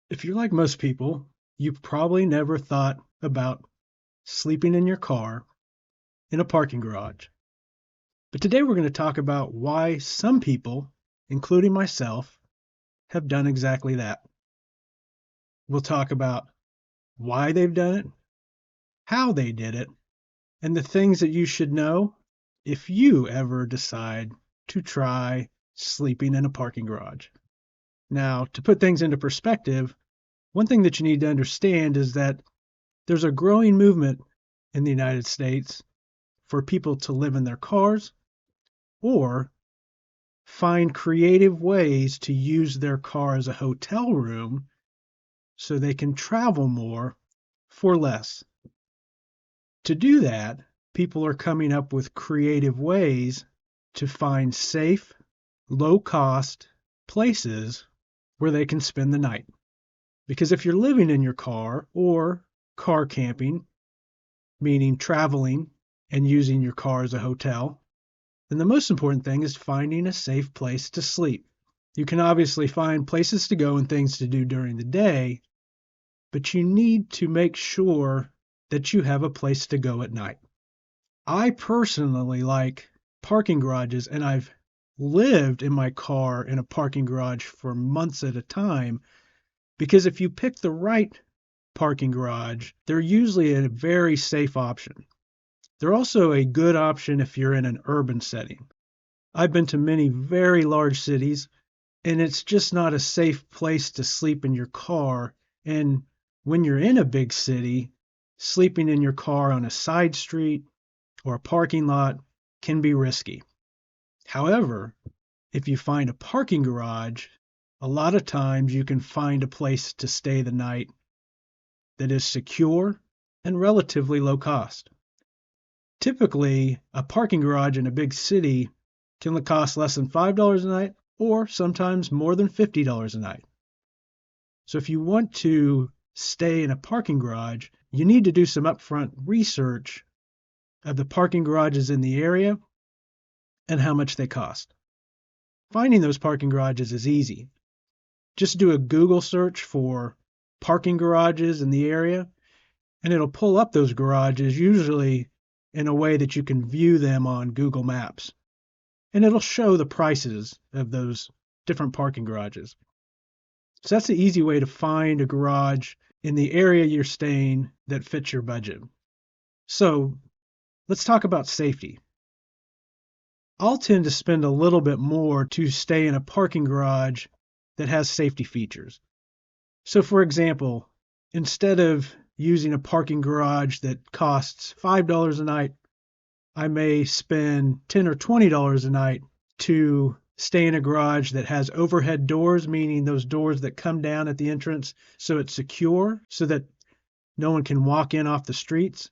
If you're like most people, you probably never thought about sleeping in your car in a parking garage. But today we're going to talk about why some people, including myself, have done exactly that. We'll talk about why they've done it, how they did it, and the things that you should know if you ever decide to try sleeping in a parking garage. Now, to put things into perspective, one thing that you need to understand is that there's a growing movement in the United States for people to live in their cars or find creative ways to use their car as a hotel room so they can travel more for less. To do that, people are coming up with creative ways to find safe, low cost places where they can spend the night. Because if you're living in your car or car camping, meaning traveling and using your car as a hotel, then the most important thing is finding a safe place to sleep. You can obviously find places to go and things to do during the day, but you need to make sure that you have a place to go at night. I personally like parking garages, and I've lived in my car in a parking garage for months at a time because if you pick the right parking garage, they're usually a very safe option. They're also a good option if you're in an urban setting. I've been to many very large cities, and it's just not a safe place to sleep in your car. And when you're in a big city, sleeping in your car on a side street or a parking lot can be risky. However, if you find a parking garage, a lot of times you can find a place to stay the night that is secure and relatively low cost. Typically, a parking garage in a big city can cost less than $5 a night or sometimes more than $50 a night. So if you want to stay in a parking garage, you need to do some upfront research of the parking garages in the area and how much they cost. Finding those parking garages is easy. Just do a Google search for parking garages in the area, and it'll pull up those garages, usually in a way that you can view them on Google Maps. And it'll show the prices of those different parking garages. So that's the easy way to find a garage in the area you're staying that fits your budget. So let's talk about safety. I'll tend to spend a little bit more to stay in a parking garage that has safety features. So for example, instead of using a parking garage that costs $5 a night, I may spend $10 or $20 a night to stay in a garage that has overhead doors, meaning those doors that come down at the entrance so it's secure so that no one can walk in off the streets.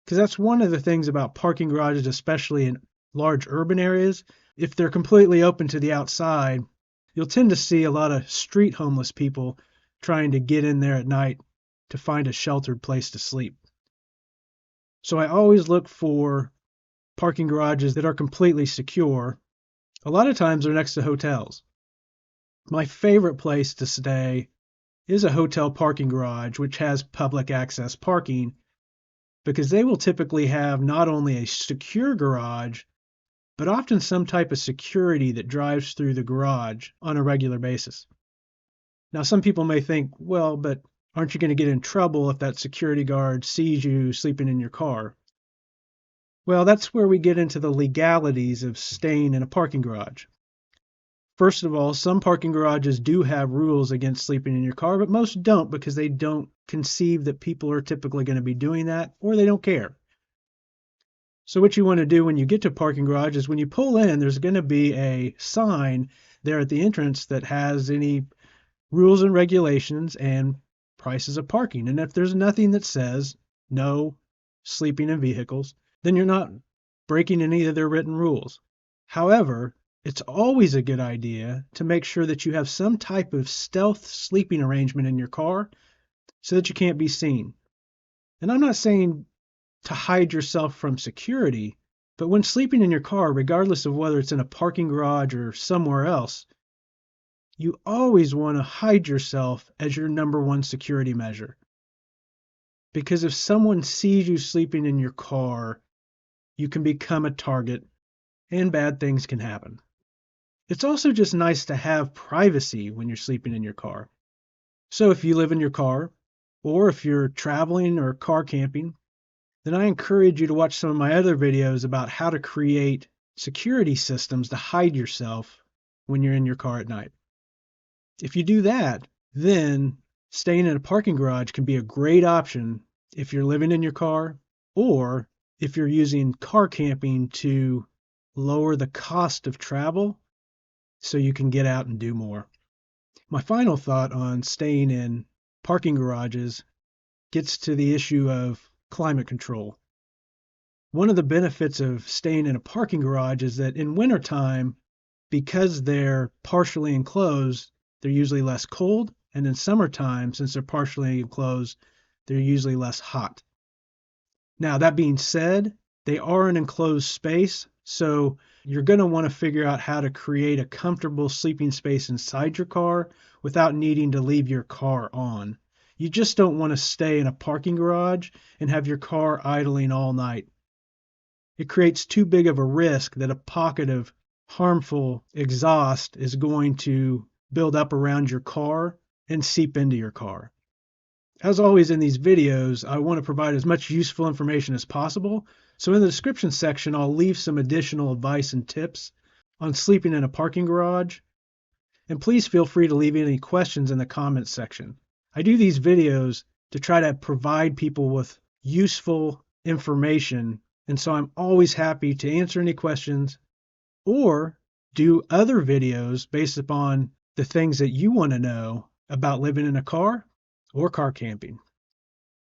Because that's one of the things about parking garages, especially in large urban areas. If they're completely open to the outside, you'll tend to see a lot of street homeless people trying to get in there at night to find a sheltered place to sleep. So I always look for parking garages that are completely secure. A lot of times they're next to hotels. My favorite place to stay is a hotel parking garage, which has public access parking, because they will typically have not only a secure garage, but often some type of security that drives through the garage on a regular basis. Now, some people may think, well, but aren't you going to get in trouble if that security guard sees you sleeping in your car? Well, that's where we get into the legalities of staying in a parking garage. First of all, some parking garages do have rules against sleeping in your car, but most don't because they don't conceive that people are typically going to be doing that or they don't care. So what you want to do when you get to a parking garage is when you pull in, there's going to be a sign there at the entrance that has any rules and regulations and prices of parking. And if there's nothing that says no sleeping in vehicles, then you're not breaking any of their written rules. However, it's always a good idea to make sure that you have some type of stealth sleeping arrangement in your car so that you can't be seen. And I'm not saying to hide yourself from security, but when sleeping in your car, regardless of whether it's in a parking garage or somewhere else, you always want to hide yourself as your number one security measure. Because if someone sees you sleeping in your car, you can become a target and bad things can happen. It's also just nice to have privacy when you're sleeping in your car. So if you live in your car, or if you're traveling or car camping, then I encourage you to watch some of my other videos about how to create security systems to hide yourself when you're in your car at night. If you do that, then staying in a parking garage can be a great option if you're living in your car or if you're using car camping to lower the cost of travel so you can get out and do more. My final thought on staying in parking garages gets to the issue of climate control. One of the benefits of staying in a parking garage is that in wintertime, because they're partially enclosed, they're usually less cold. And in summertime, since they're partially enclosed, they're usually less hot. Now, that being said, they are an enclosed space, so you're going to want to figure out how to create a comfortable sleeping space inside your car without needing to leave your car on. You just don't want to stay in a parking garage and have your car idling all night. It creates too big of a risk that a pocket of harmful exhaust is going to build up around your car and seep into your car. As always in these videos, I want to provide as much useful information as possible. So in the description section, I'll leave some additional advice and tips on sleeping in a parking garage. And please feel free to leave any questions in the comments section. I do these videos to try to provide people with useful information, and so I'm always happy to answer any questions or do other videos based upon the things that you want to know about living in a car or car camping.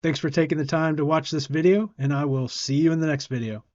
Thanks for taking the time to watch this video, and I will see you in the next video.